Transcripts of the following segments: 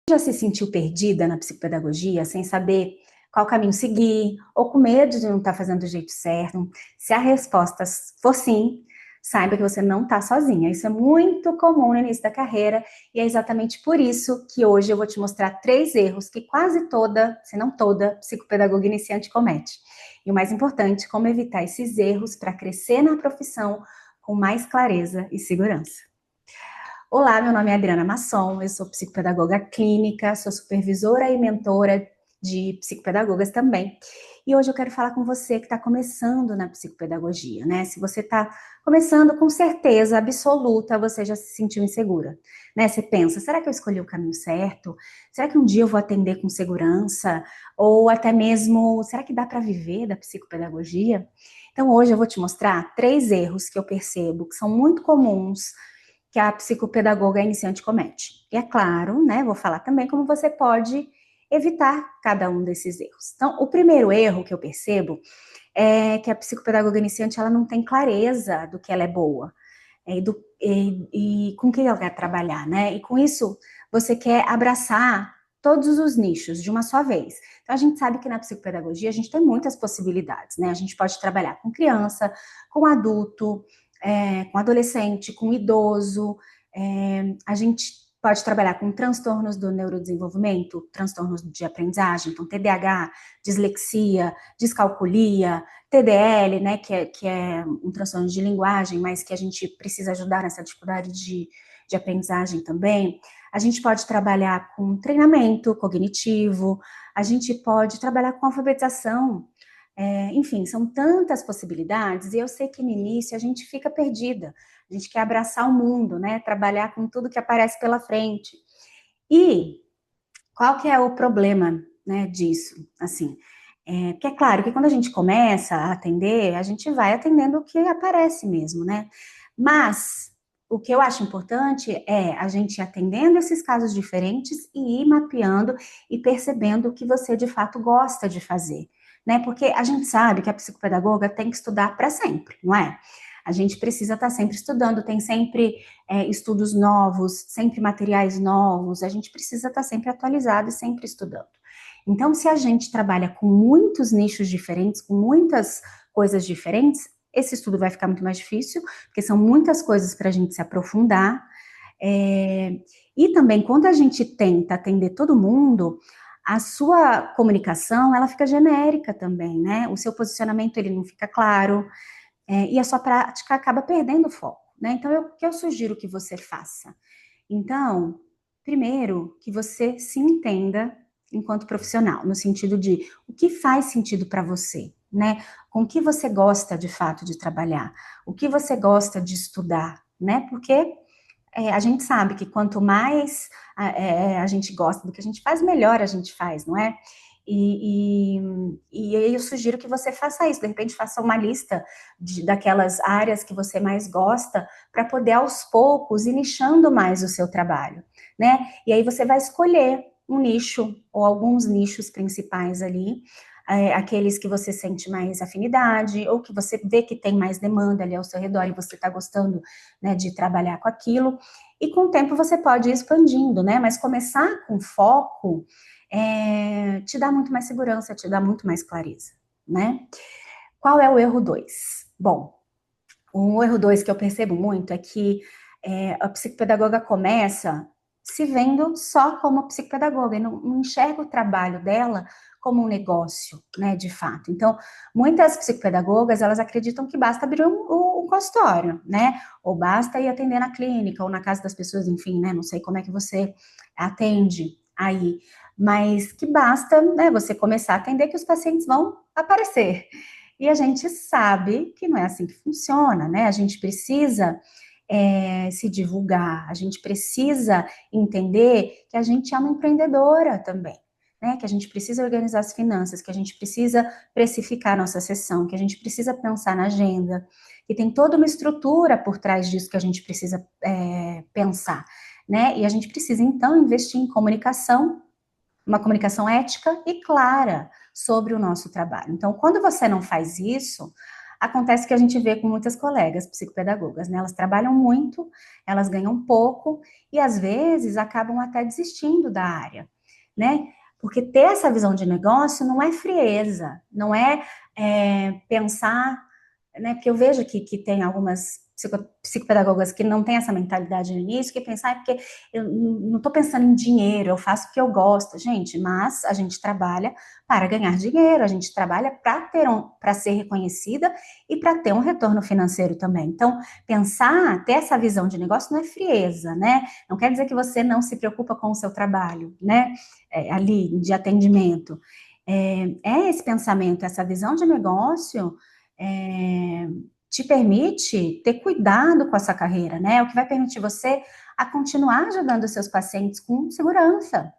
Já se sentiu perdida na psicopedagogia, sem saber qual caminho seguir, ou com medo de não estar fazendo do jeito certo? Se a resposta for sim, saiba que você não está sozinha. Isso é muito comum no início da carreira, e é exatamente por isso que hoje eu vou te mostrar 3 erros que quase toda, se não toda, psicopedagoga iniciante comete. E o mais importante, como evitar esses erros para crescer na profissão com mais clareza e segurança. Olá, meu nome é Adriana Masson, eu sou psicopedagoga clínica, sou supervisora e mentora de psicopedagogas também. E hoje eu quero falar com você que está começando na psicopedagogia, né? Se você está começando, com certeza absoluta, você já se sentiu insegura, né? Você pensa, será que eu escolhi o caminho certo? Será que um dia eu vou atender com segurança? Ou até mesmo, será que dá para viver da psicopedagogia? Então hoje eu vou te mostrar 3 erros que eu percebo que são muito comuns que a psicopedagoga iniciante comete. E é claro, né, vou falar também como você pode evitar cada um desses erros. Então, o primeiro erro que eu percebo é que a psicopedagoga iniciante ela não tem clareza do que ela é boa e com quem ela quer trabalhar, né? E com isso, você quer abraçar todos os nichos de uma só vez. Então, a gente sabe que na psicopedagogia a gente tem muitas possibilidades, né? A gente pode trabalhar com criança, com adulto, com adolescente, com idoso, a gente pode trabalhar com transtornos do neurodesenvolvimento, transtornos de aprendizagem, então TDAH, dislexia, descalculia, TDL, né, que é um transtorno de linguagem, mas que a gente precisa ajudar nessa dificuldade de aprendizagem também. A gente pode trabalhar com treinamento cognitivo, a gente pode trabalhar com alfabetização, enfim, são tantas possibilidades, e eu sei que no início a gente fica perdida, a gente quer abraçar o mundo, né, trabalhar com tudo que aparece pela frente. E qual que é o problema, né, disso? Assim, porque é claro que quando a gente começa a atender, a gente vai atendendo o que aparece mesmo, né? Mas o que eu acho importante é a gente ir atendendo esses casos diferentes e ir mapeando e percebendo o que você de fato gosta de fazer, né? Porque a gente sabe que a psicopedagoga tem que estudar para sempre, não é? A gente precisa estar sempre estudando, tem sempre estudos novos, sempre materiais novos, a gente precisa estar sempre atualizado e sempre estudando. Então, se a gente trabalha com muitos nichos diferentes, com muitas coisas diferentes, esse estudo vai ficar muito mais difícil, porque são muitas coisas para a gente se aprofundar. E também, quando a gente tenta atender todo mundo, a sua comunicação, ela fica genérica também, né? O seu posicionamento, ele não fica claro, e a sua prática acaba perdendo o foco, né? Então, o que eu sugiro que você faça? Então, primeiro, que você se entenda enquanto profissional, no sentido de o que faz sentido para você, né? Com o que você gosta de fato de trabalhar, o que você gosta de estudar, né? Porque a gente sabe que quanto mais a gente gosta do que a gente faz, melhor a gente faz, não é? E aí eu sugiro que você faça isso, de repente faça uma lista daquelas áreas que você mais gosta, para poder aos poucos ir nichando mais o seu trabalho, né? E aí você vai escolher um nicho, ou alguns nichos principais ali, aqueles que você sente mais afinidade, ou que você vê que tem mais demanda ali ao seu redor e você está gostando, né, de trabalhar com aquilo, e com o tempo você pode ir expandindo, né? Mas começar com foco te dá muito mais segurança, te dá muito mais clareza, né? Qual é o erro 2? Bom, o erro 2 que eu percebo muito é que a psicopedagoga começa se vendo só como psicopedagoga e não enxerga o trabalho dela como um negócio, né, de fato. Então, muitas psicopedagogas, elas acreditam que basta abrir um consultório, né, ou basta ir atender na clínica ou na casa das pessoas, enfim, né, não sei como é que você atende aí, mas que basta, né, você começar a atender que os pacientes vão aparecer. E a gente sabe que não é assim que funciona, né? A gente precisa se divulgar, a gente precisa entender que a gente é uma empreendedora também, né? Que a gente precisa organizar as finanças, que a gente precisa precificar a nossa sessão, que a gente precisa pensar na agenda, que tem toda uma estrutura por trás disso que a gente precisa pensar, né? E a gente precisa, então, investir em comunicação, uma comunicação ética e clara sobre o nosso trabalho. Então, quando você não faz isso, acontece que a gente vê com muitas colegas psicopedagogas, né? Elas trabalham muito, elas ganham pouco e às vezes acabam até desistindo da área, né? Porque ter essa visão de negócio não é frieza, não é, pensar, né? Porque eu vejo que tem algumas psicopedagogas que não têm essa mentalidade no início, que pensam, porque eu não estou pensando em dinheiro, eu faço porque eu gosto, gente, mas a gente trabalha para ganhar dinheiro, a gente trabalha para ser reconhecida e para ter um retorno financeiro também. Então, ter essa visão de negócio não é frieza, né? Não quer dizer que você não se preocupa com o seu trabalho, né? Ali, de atendimento. É esse pensamento, essa visão de negócio, te permite ter cuidado com essa carreira, né? O que vai permitir você a continuar ajudando os seus pacientes com segurança.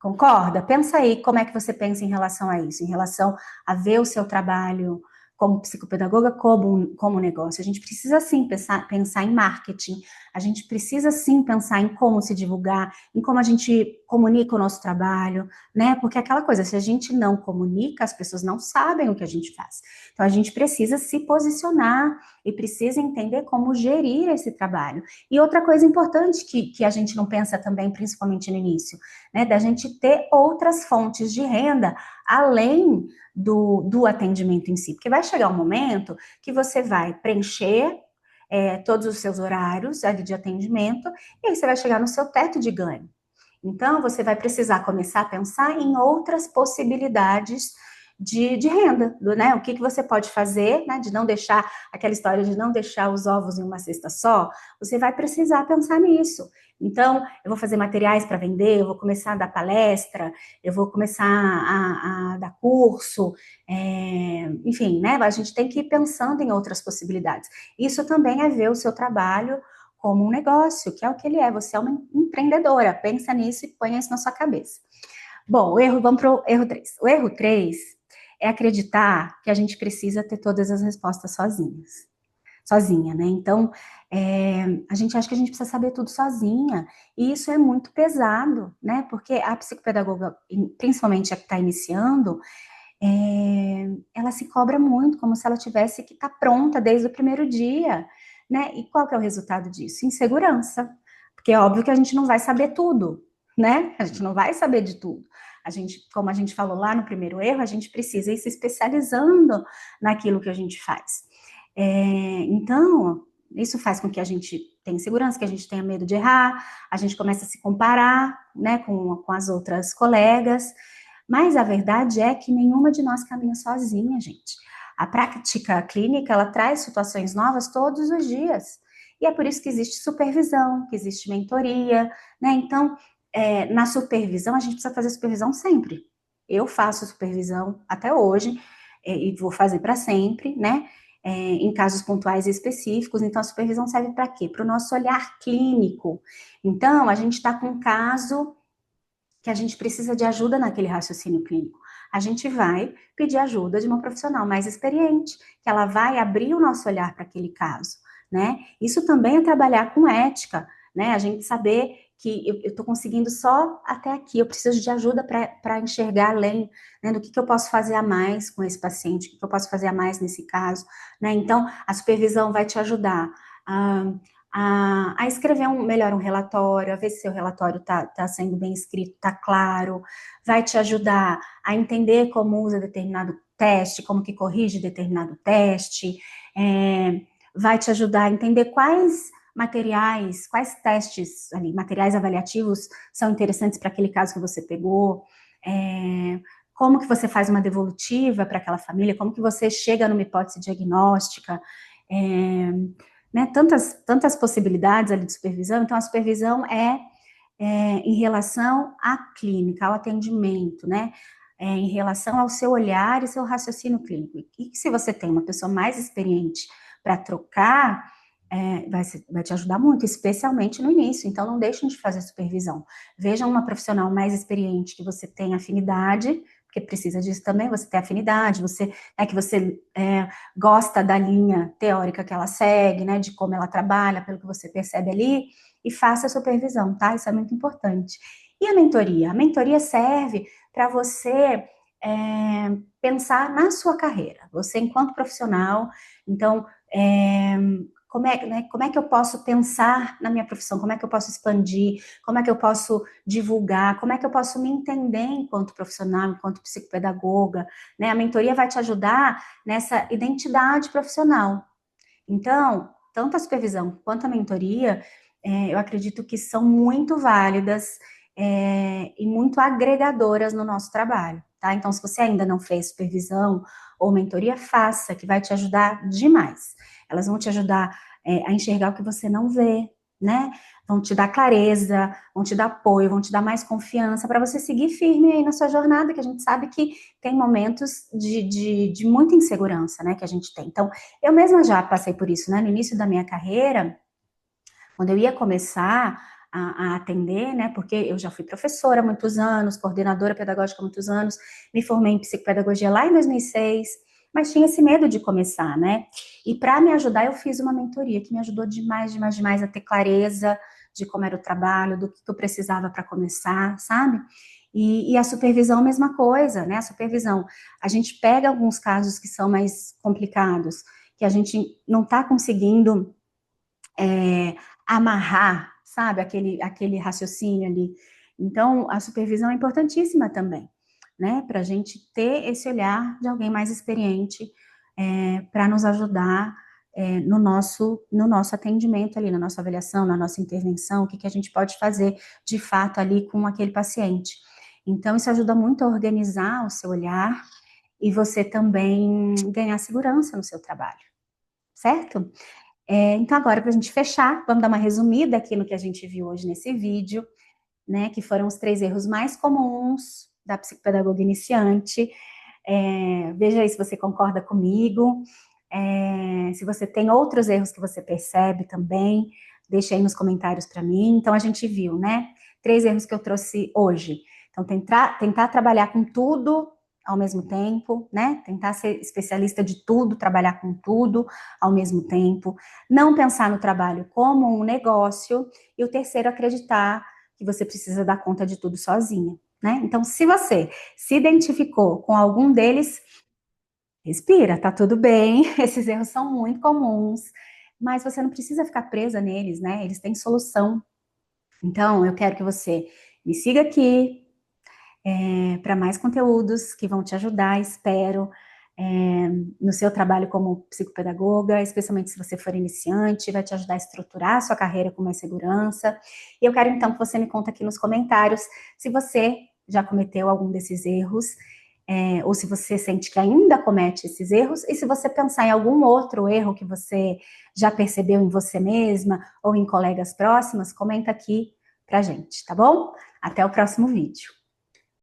Concorda? Pensa aí como é que você pensa em relação a isso, em relação a ver o seu trabalho como psicopedagoga como negócio. A gente precisa sim pensar em marketing, a gente precisa sim pensar em como se divulgar, em como a gente comunica o nosso trabalho, né? Porque aquela coisa, se a gente não comunica, as pessoas não sabem o que a gente faz. Então a gente precisa se posicionar e precisa entender como gerir esse trabalho. E outra coisa importante que a gente não pensa também, principalmente no início, né? Da gente ter outras fontes de renda além do atendimento em si, porque vai chegar um momento que você vai preencher todos os seus horários ali de atendimento, e aí você vai chegar no seu teto de ganho. Então, você vai precisar começar a pensar em outras possibilidades de renda, né? O que você pode fazer, né? De não deixar, aquela história de não deixar os ovos em uma cesta só, você vai precisar pensar nisso. Então, eu vou fazer materiais para vender, eu vou começar a dar palestra, eu vou começar a dar curso, enfim, né? A gente tem que ir pensando em outras possibilidades. Isso também é ver o seu trabalho como um negócio, que é o que ele é. Você é uma empreendedora, pensa nisso e põe isso na sua cabeça. Bom, vamos para o erro 3. O erro 3 é acreditar que a gente precisa ter todas as respostas sozinha, né? Então, a gente acha que a gente precisa saber tudo sozinha, e isso é muito pesado, né? Porque a psicopedagoga, principalmente a que está iniciando, ela se cobra muito, como se ela tivesse que estar pronta desde o primeiro dia, né? E qual que é o resultado disso? Insegurança, porque é óbvio que a gente não vai saber tudo, né? A gente não vai saber de tudo. A gente, como a gente falou lá no primeiro erro, a gente precisa ir se especializando naquilo que a gente faz. Então, isso faz com que a gente tenha insegurança, que a gente tenha medo de errar, a gente começa a se comparar, né, com as outras colegas, mas a verdade é que nenhuma de nós caminha sozinha, gente. A prática clínica, ela traz situações novas todos os dias. E é por isso que existe supervisão, que existe mentoria, né? Então, na supervisão, a gente precisa fazer supervisão sempre. Eu faço supervisão até hoje, e vou fazer para sempre, né? Em casos pontuais e específicos. Então, a supervisão serve para quê? Para o nosso olhar clínico. Então, a gente está com um caso que a gente precisa de ajuda naquele raciocínio clínico. A gente vai pedir ajuda de uma profissional mais experiente, que ela vai abrir o nosso olhar para aquele caso, né? Isso também é trabalhar com ética, né? A gente saber que eu estou conseguindo só até aqui, eu preciso de ajuda para enxergar além, né, do que eu posso fazer a mais com esse paciente, o que eu posso fazer a mais nesse caso, né? Então, a supervisão vai te ajudar a escrever melhor um relatório, a ver se seu relatório está sendo bem escrito, está claro, vai te ajudar a entender como usa determinado teste, como que corrige determinado teste, vai te ajudar a entender quais materiais, quais testes ali, materiais avaliativos são interessantes para aquele caso que você pegou, como que você faz uma devolutiva para aquela família, como que você chega numa hipótese diagnóstica, né, tantas possibilidades ali de supervisão. Então, a supervisão é em relação à clínica, ao atendimento, né, em relação ao seu olhar e seu raciocínio clínico. E se você tem uma pessoa mais experiente para trocar, vai te ajudar muito, especialmente no início. Então, não deixem de fazer supervisão. Vejam uma profissional mais experiente que você tem afinidade, porque precisa disso também, você tem afinidade, que você gosta da linha teórica que ela segue, né, de como ela trabalha, pelo que você percebe ali, e faça a supervisão, tá? Isso é muito importante. E a mentoria? A mentoria serve para você pensar na sua carreira, você enquanto profissional. Então, como é que eu posso pensar na minha profissão, como é que eu posso expandir, como é que eu posso divulgar, como é que eu posso me entender enquanto profissional, enquanto psicopedagoga, né? A mentoria vai te ajudar nessa identidade profissional. Então, tanto a supervisão quanto a mentoria, eu acredito que são muito válidas, e muito agregadoras no nosso trabalho, tá? Então, se você ainda não fez supervisão ou mentoria, faça, que vai te ajudar demais. Elas vão te ajudar, a enxergar o que você não vê, né? Vão te dar clareza, vão te dar apoio, vão te dar mais confiança para você seguir firme aí na sua jornada, que a gente sabe que tem momentos de muita insegurança, né, que a gente tem. Então, eu mesma já passei por isso, né, no início da minha carreira, quando eu ia começar a atender, né, porque eu já fui professora há muitos anos, coordenadora pedagógica há muitos anos, me formei em psicopedagogia lá em 2006, mas tinha esse medo de começar, né, e para me ajudar eu fiz uma mentoria que me ajudou demais, demais, demais a ter clareza de como era o trabalho, do que eu precisava para começar, sabe? E a supervisão, a mesma coisa, né? A supervisão, a gente pega alguns casos que são mais complicados, que a gente não está conseguindo amarrar, sabe, aquele raciocínio ali. Então, a supervisão é importantíssima também, né, para a gente ter esse olhar de alguém mais experiente, para nos ajudar no nosso atendimento ali, na nossa avaliação, na nossa intervenção, o que a gente pode fazer de fato ali com aquele paciente. Então, isso ajuda muito a organizar o seu olhar e você também ganhar segurança no seu trabalho, certo? Então, agora, para a gente fechar, vamos dar uma resumida aqui no que a gente viu hoje nesse vídeo, né? Que foram os 3 erros mais comuns da psicopedagoga iniciante. Veja aí se você concorda comigo. Se você tem outros erros que você percebe também, deixa aí nos comentários para mim. Então, a gente viu, né? 3 erros que eu trouxe hoje. Então, tentar trabalhar com tudo ao mesmo tempo, né? Tentar ser especialista de tudo, trabalhar com tudo ao mesmo tempo. Não pensar no trabalho como um negócio. E o terceiro, acreditar que você precisa dar conta de tudo sozinha, né? Então, se você se identificou com algum deles, respira, tá tudo bem. Esses erros são muito comuns, mas você não precisa ficar presa neles, né? Eles têm solução. Então, eu quero que você me siga aqui, para mais conteúdos que vão te ajudar, espero, no seu trabalho como psicopedagoga, especialmente se você for iniciante, vai te ajudar a estruturar a sua carreira com mais segurança. E eu quero então que você me conta aqui nos comentários se você já cometeu algum desses erros, ou se você sente que ainda comete esses erros, e se você pensar em algum outro erro que você já percebeu em você mesma ou em colegas próximas, comenta aqui pra gente, tá bom? Até o próximo vídeo.